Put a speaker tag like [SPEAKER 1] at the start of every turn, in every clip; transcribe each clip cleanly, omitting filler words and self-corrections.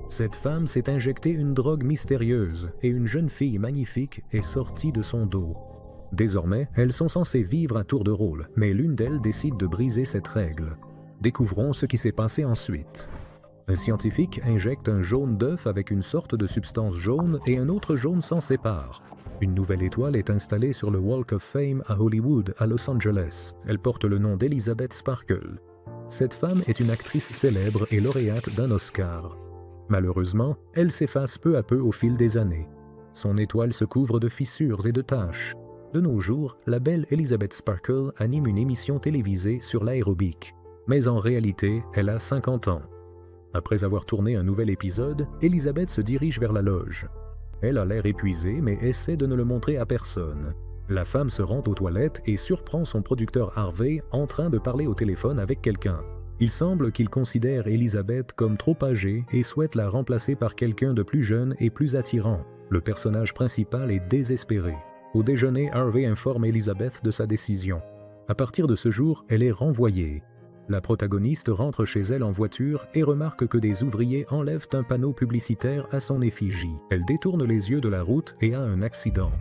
[SPEAKER 1] Cette femme s'est injectée une drogue mystérieuse et une jeune fille magnifique est sortie de son dos. Désormais, elles sont censées vivre à tour de rôle, mais l'une d'elles décide de briser cette règle. Découvrons ce qui s'est passé ensuite. Un scientifique injecte un jaune d'œuf avec une sorte de substance jaune et un autre jaune s'en sépare. Une nouvelle étoile est installée sur le Walk of Fame à Hollywood, à Los Angeles. Elle porte le nom d'Elizabeth Sparkle. Cette femme est une actrice célèbre et lauréate d'un Oscar. Malheureusement, elle s'efface peu à peu au fil des années. Son étoile se couvre de fissures et de taches. De nos jours, la belle Elizabeth Sparkle anime une émission télévisée sur l'aérobic. Mais en réalité, elle a 50 ans. Après avoir tourné un nouvel épisode, Elizabeth se dirige vers la loge. Elle a l'air épuisée, mais essaie de ne le montrer à personne. La femme se rend aux toilettes et surprend son producteur Harvey en train de parler au téléphone avec quelqu'un. Il semble qu'il considère Elizabeth comme trop âgée et souhaite la remplacer par quelqu'un de plus jeune et plus attirant. Le personnage principal est désespéré. Au déjeuner, Harvey informe Elizabeth de sa décision. À partir de ce jour, elle est renvoyée. La protagoniste rentre chez elle en voiture et remarque que des ouvriers enlèvent un panneau publicitaire à son effigie. Elle détourne les yeux de la route et a un accident.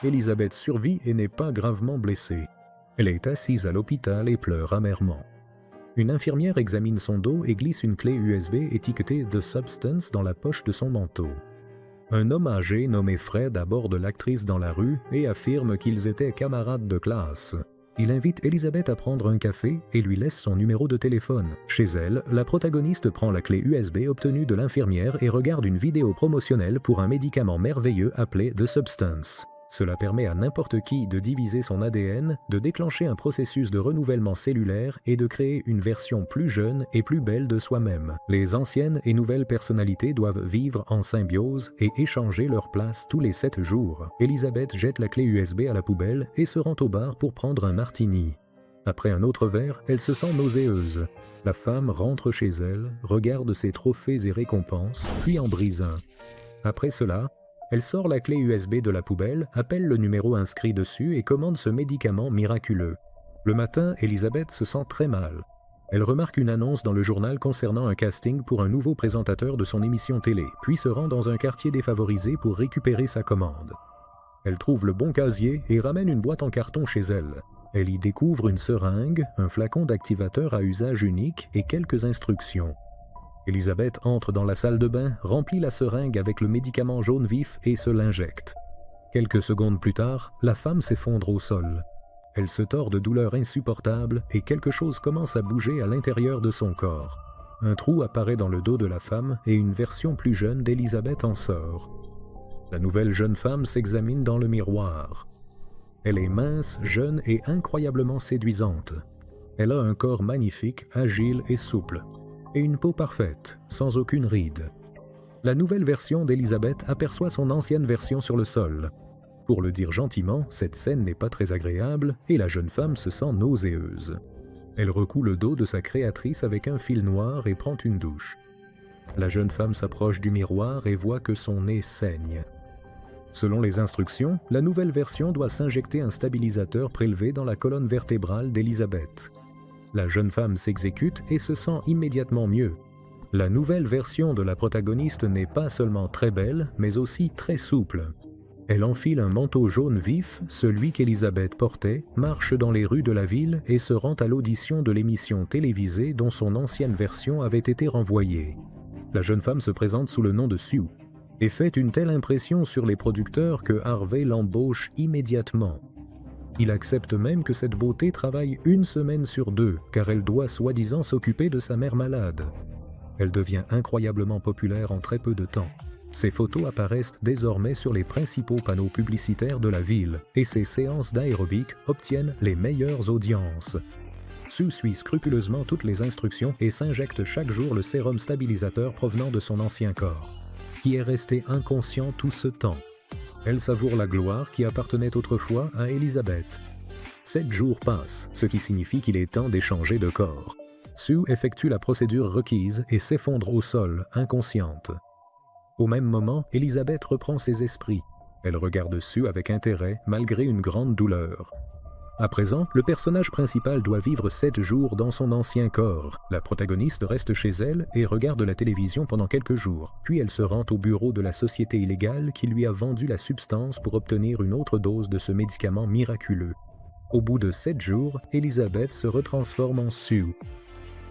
[SPEAKER 1] Elizabeth survit et n'est pas gravement blessée. Elle est assise à l'hôpital et pleure amèrement. Une infirmière examine son dos et glisse une clé USB étiquetée The Substance dans la poche de son manteau. Un homme âgé nommé Fred aborde l'actrice dans la rue et affirme qu'ils étaient camarades de classe. Il invite Elizabeth à prendre un café et lui laisse son numéro de téléphone. Chez elle, la protagoniste prend la clé USB obtenue de l'infirmière et regarde une vidéo promotionnelle pour un médicament merveilleux appelé The Substance. Cela permet à n'importe qui de diviser son ADN, de déclencher un processus de renouvellement cellulaire et de créer une version plus jeune et plus belle de soi-même. Les anciennes et nouvelles personnalités doivent vivre en symbiose et échanger leur place tous les 7 jours. Elizabeth jette la clé USB à la poubelle et se rend au bar pour prendre un martini. Après un autre verre, elle se sent nauséeuse. La femme rentre chez elle, regarde ses trophées et récompenses, puis en brise un. Après cela, elle sort la clé USB de la poubelle, appelle le numéro inscrit dessus et commande ce médicament miraculeux. Le matin, Elizabeth se sent très mal. Elle remarque une annonce dans le journal concernant un casting pour un nouveau présentateur de son émission télé, puis se rend dans un quartier défavorisé pour récupérer sa commande. Elle trouve le bon casier et ramène une boîte en carton chez elle. Elle y découvre une seringue, un flacon d'activateur à usage unique et quelques instructions. Elizabeth entre dans la salle de bain, remplit la seringue avec le médicament jaune vif et se l'injecte. Quelques secondes plus tard, la femme s'effondre au sol. Elle se tord de douleur insupportable et quelque chose commence à bouger à l'intérieur de son corps. Un trou apparaît dans le dos de la femme et une version plus jeune d'Elizabeth en sort. La nouvelle jeune femme s'examine dans le miroir. Elle est mince, jeune et incroyablement séduisante. Elle a un corps magnifique, agile et souple. Et une peau parfaite, sans aucune ride. La nouvelle version d'Elizabeth aperçoit son ancienne version sur le sol. Pour le dire gentiment, cette scène n'est pas très agréable et la jeune femme se sent nauséeuse. Elle recoue le dos de sa créatrice avec un fil noir et prend une douche. La jeune femme s'approche du miroir et voit que son nez saigne. Selon les instructions, la nouvelle version doit s'injecter un stabilisateur prélevé dans la colonne vertébrale d'Elizabeth. La jeune femme s'exécute et se sent immédiatement mieux. La nouvelle version de la protagoniste n'est pas seulement très belle, mais aussi très souple. Elle enfile un manteau jaune vif, celui qu'Elizabeth portait, marche dans les rues de la ville et se rend à l'audition de l'émission télévisée dont son ancienne version avait été renvoyée. La jeune femme se présente sous le nom de Sue et fait une telle impression sur les producteurs que Harvey l'embauche immédiatement. Il accepte même que cette beauté travaille 1 semaine sur 2, car elle doit soi-disant s'occuper de sa mère malade. Elle devient incroyablement populaire en très peu de temps. Ses photos apparaissent désormais sur les principaux panneaux publicitaires de la ville, et ses séances d'aérobic obtiennent les meilleures audiences. Sue suit scrupuleusement toutes les instructions et s'injecte chaque jour le sérum stabilisateur provenant de son ancien corps, qui est resté inconscient tout ce temps. Elle savoure la gloire qui appartenait autrefois à Elizabeth. 7 jours passent, ce qui signifie qu'il est temps d'échanger de corps. Sue effectue la procédure requise et s'effondre au sol, inconsciente. Au même moment, Elizabeth reprend ses esprits. Elle regarde Sue avec intérêt, malgré une grande douleur. À présent, le personnage principal doit vivre 7 jours dans son ancien corps. La protagoniste reste chez elle et regarde la télévision pendant quelques jours. Puis elle se rend au bureau de la société illégale qui lui a vendu la substance pour obtenir une autre dose de ce médicament miraculeux. Au bout de 7 jours, Elizabeth se retransforme en Sue.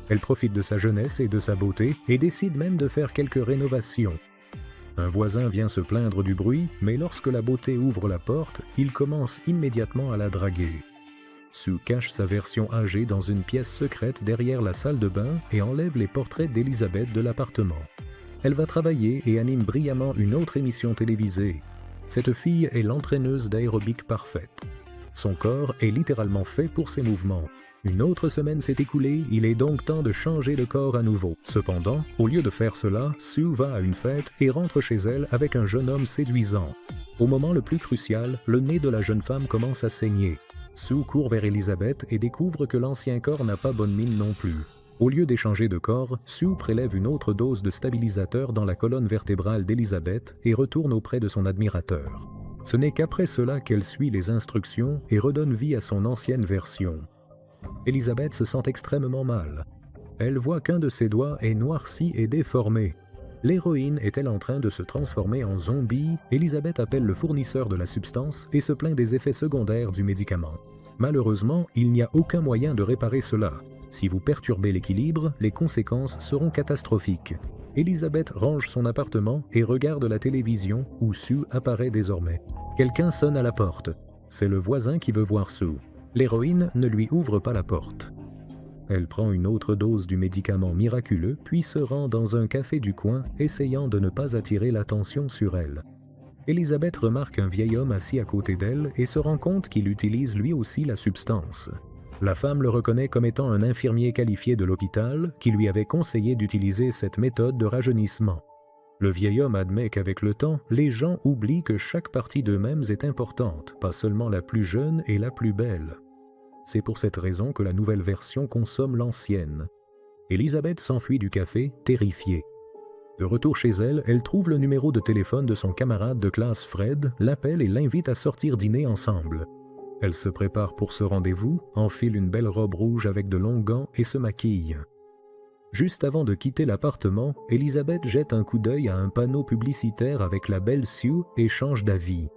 [SPEAKER 1] Elle profite de sa jeunesse et de sa beauté et décide même de faire quelques rénovations. Un voisin vient se plaindre du bruit, mais lorsque la beauté ouvre la porte, il commence immédiatement à la draguer. Sue cache sa version âgée dans une pièce secrète derrière la salle de bain et enlève les portraits d'Elizabeth de l'appartement. Elle va travailler et anime brillamment une autre émission télévisée. Cette fille est l'entraîneuse d'aérobic parfaite. Son corps est littéralement fait pour ses mouvements. Une autre semaine s'est écoulée, il est donc temps de changer de corps à nouveau. Cependant, au lieu de faire cela, Sue va à une fête et rentre chez elle avec un jeune homme séduisant. Au moment le plus crucial, le nez de la jeune femme commence à saigner. Sue court vers Elizabeth et découvre que l'ancien corps n'a pas bonne mine non plus. Au lieu d'échanger de corps, Sue prélève une autre dose de stabilisateur dans la colonne vertébrale d'Elizabeth et retourne auprès de son admirateur. Ce n'est qu'après cela qu'elle suit les instructions et redonne vie à son ancienne version. Elizabeth se sent extrêmement mal. Elle voit qu'un de ses doigts est noirci et déformé. L'héroïne est-elle en train de se transformer en zombie? Elizabeth appelle le fournisseur de la substance et se plaint des effets secondaires du médicament. Malheureusement, il n'y a aucun moyen de réparer cela. Si vous perturbez l'équilibre, les conséquences seront catastrophiques. Elizabeth range son appartement et regarde la télévision où Sue apparaît désormais. Quelqu'un sonne à la porte. C'est le voisin qui veut voir Sue. L'héroïne ne lui ouvre pas la porte. Elle prend une autre dose du médicament miraculeux, puis se rend dans un café du coin, essayant de ne pas attirer l'attention sur elle. Elizabeth remarque un vieil homme assis à côté d'elle et se rend compte qu'il utilise lui aussi la substance. La femme le reconnaît comme étant un infirmier qualifié de l'hôpital qui lui avait conseillé d'utiliser cette méthode de rajeunissement. Le vieil homme admet qu'avec le temps, les gens oublient que chaque partie d'eux-mêmes est importante, pas seulement la plus jeune et la plus belle. C'est pour cette raison que la nouvelle version consomme l'ancienne. Elizabeth s'enfuit du café, terrifiée. De retour chez elle, elle trouve le numéro de téléphone de son camarade de classe Fred, l'appelle et l'invite à sortir dîner ensemble. Elle se prépare pour ce rendez-vous, enfile une belle robe rouge avec de longs gants et se maquille. Juste avant de quitter l'appartement, Elizabeth jette un coup d'œil à un panneau publicitaire avec la belle Sue et change d'avis.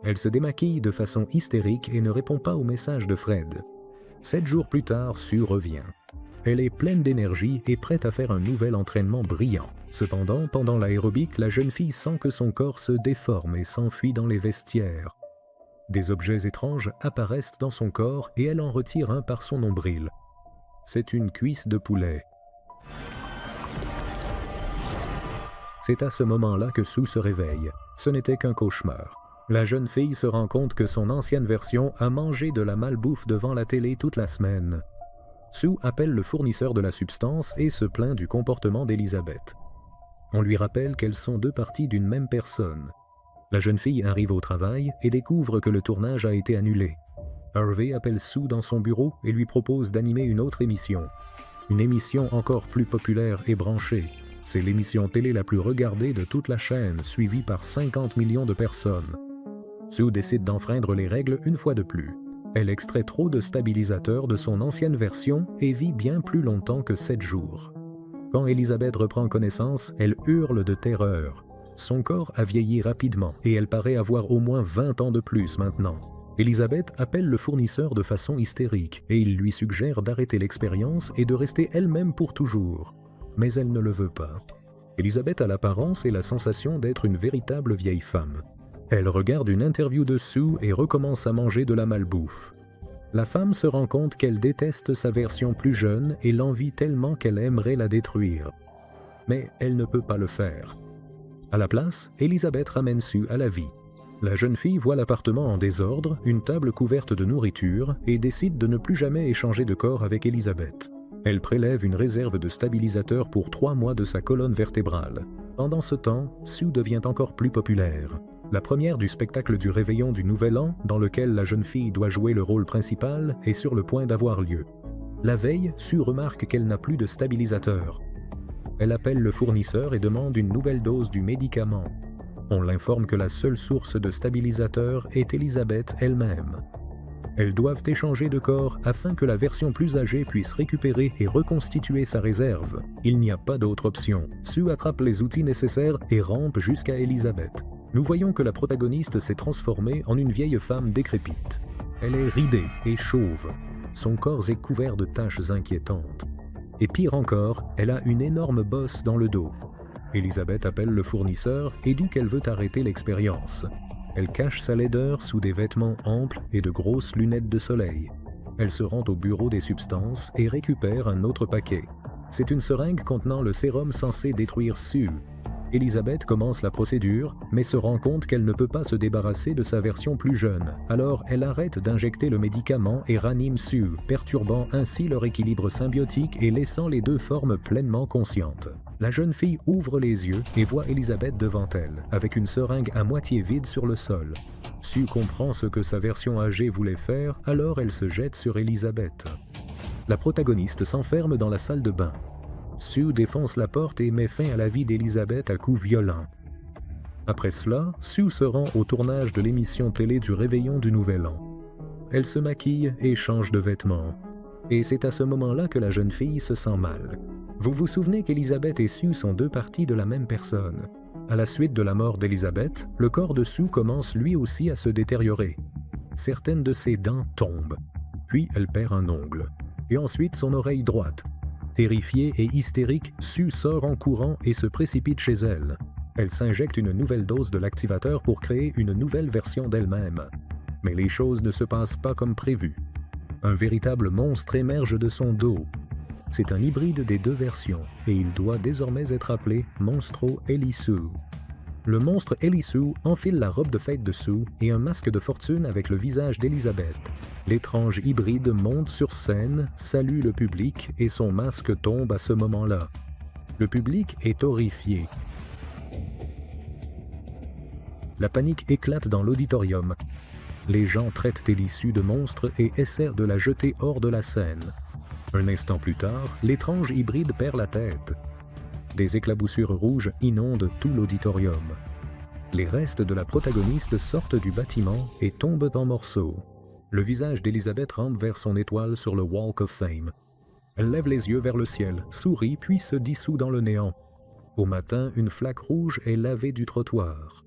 [SPEAKER 1] Elle se démaquille de façon hystérique et ne répond pas au message de Fred. 7 jours plus tard, Sue revient. Elle est pleine d'énergie et prête à faire un nouvel entraînement brillant. Cependant, pendant l'aérobic, la jeune fille sent que son corps se déforme et s'enfuit dans les vestiaires. Des objets étranges apparaissent dans son corps et elle en retire un par son nombril. C'est une cuisse de poulet. C'est à ce moment-là que Sue se réveille. Ce n'était qu'un cauchemar. La jeune fille se rend compte que son ancienne version a mangé de la malbouffe devant la télé toute la semaine. Sue appelle le fournisseur de la substance et se plaint du comportement d'Elizabeth. On lui rappelle qu'elles sont deux parties d'une même personne. La jeune fille arrive au travail et découvre que le tournage a été annulé. Harvey appelle Sue dans son bureau et lui propose d'animer une autre émission. Une émission encore plus populaire et branchée. C'est l'émission télé la plus regardée de toute la chaîne, suivie par 50 millions de personnes. Sue décide d'enfreindre les règles une fois de plus. Elle extrait trop de stabilisateurs de son ancienne version et vit bien plus longtemps que 7 jours. Quand Elizabeth reprend connaissance, elle hurle de terreur. Son corps a vieilli rapidement et elle paraît avoir au moins 20 ans de plus maintenant. Elizabeth appelle le fournisseur de façon hystérique et il lui suggère d'arrêter l'expérience et de rester elle-même pour toujours. Mais elle ne le veut pas. Elizabeth a l'apparence et la sensation d'être une véritable vieille femme. Elle regarde une interview de Sue et recommence à manger de la malbouffe. La femme se rend compte qu'elle déteste sa version plus jeune et l'envie tellement qu'elle aimerait la détruire. Mais elle ne peut pas le faire. À la place, Elizabeth ramène Sue à la vie. La jeune fille voit l'appartement en désordre, une table couverte de nourriture et décide de ne plus jamais échanger de corps avec Elizabeth. Elle prélève une réserve de stabilisateur pour 3 mois de sa colonne vertébrale. Pendant ce temps, Sue devient encore plus populaire. La première du spectacle du réveillon du Nouvel An, dans lequel la jeune fille doit jouer le rôle principal, est sur le point d'avoir lieu. La veille, Sue remarque qu'elle n'a plus de stabilisateur. Elle appelle le fournisseur et demande une nouvelle dose du médicament. On l'informe que la seule source de stabilisateur est Elizabeth elle-même. Elles doivent échanger de corps afin que la version plus âgée puisse récupérer et reconstituer sa réserve. Il n'y a pas d'autre option. Sue attrape les outils nécessaires et rampe jusqu'à Elizabeth. Nous voyons que la protagoniste s'est transformée en une vieille femme décrépite. Elle est ridée et chauve. Son corps est couvert de taches inquiétantes. Et pire encore, elle a une énorme bosse dans le dos. Elizabeth appelle le fournisseur et dit qu'elle veut arrêter l'expérience. Elle cache sa laideur sous des vêtements amples et de grosses lunettes de soleil. Elle se rend au bureau des substances et récupère un autre paquet. C'est une seringue contenant le sérum censé détruire Sue. Elizabeth commence la procédure, mais se rend compte qu'elle ne peut pas se débarrasser de sa version plus jeune. Alors elle arrête d'injecter le médicament et ranime Sue, perturbant ainsi leur équilibre symbiotique et laissant les deux formes pleinement conscientes. La jeune fille ouvre les yeux et voit Elizabeth devant elle, avec une seringue à moitié vide sur le sol. Sue comprend ce que sa version âgée voulait faire, alors elle se jette sur Elizabeth. La protagoniste s'enferme dans la salle de bain. Sue défonce la porte et met fin à la vie d'Elizabeth à coups violents. Après cela, Sue se rend au tournage de l'émission télé du Réveillon du Nouvel An. Elle se maquille et change de vêtements. Et c'est à ce moment-là que la jeune fille se sent mal. Vous vous souvenez qu'Elizabeth et Sue sont deux parties de la même personne. À la suite de la mort d'Elizabeth, le corps de Sue commence lui aussi à se détériorer. Certaines de ses dents tombent, puis elle perd un ongle, et ensuite son oreille droite. Terrifiée et hystérique, Sue sort en courant et se précipite chez elle. Elle s'injecte une nouvelle dose de l'activateur pour créer une nouvelle version d'elle-même. Mais les choses ne se passent pas comme prévu. Un véritable monstre émerge de son dos. C'est un hybride des deux versions et il doit désormais être appelé Monstro Elisue. Le monstre Elisue enfile la robe de fête de Sue et un masque de fortune avec le visage d'Elizabeth. L'étrange hybride monte sur scène, salue le public et son masque tombe à ce moment-là. Le public est horrifié. La panique éclate dans l'auditorium. Les gens traitent Elisue de monstre et essaient de la jeter hors de la scène. Un instant plus tard, l'étrange hybride perd la tête. Des éclaboussures rouges inondent tout l'auditorium. Les restes de la protagoniste sortent du bâtiment et tombent en morceaux. Le visage d'Elizabeth rampe vers son étoile sur le Walk of Fame. Elle lève les yeux vers le ciel, sourit puis se dissout dans le néant. Au matin, une flaque rouge est lavée du trottoir.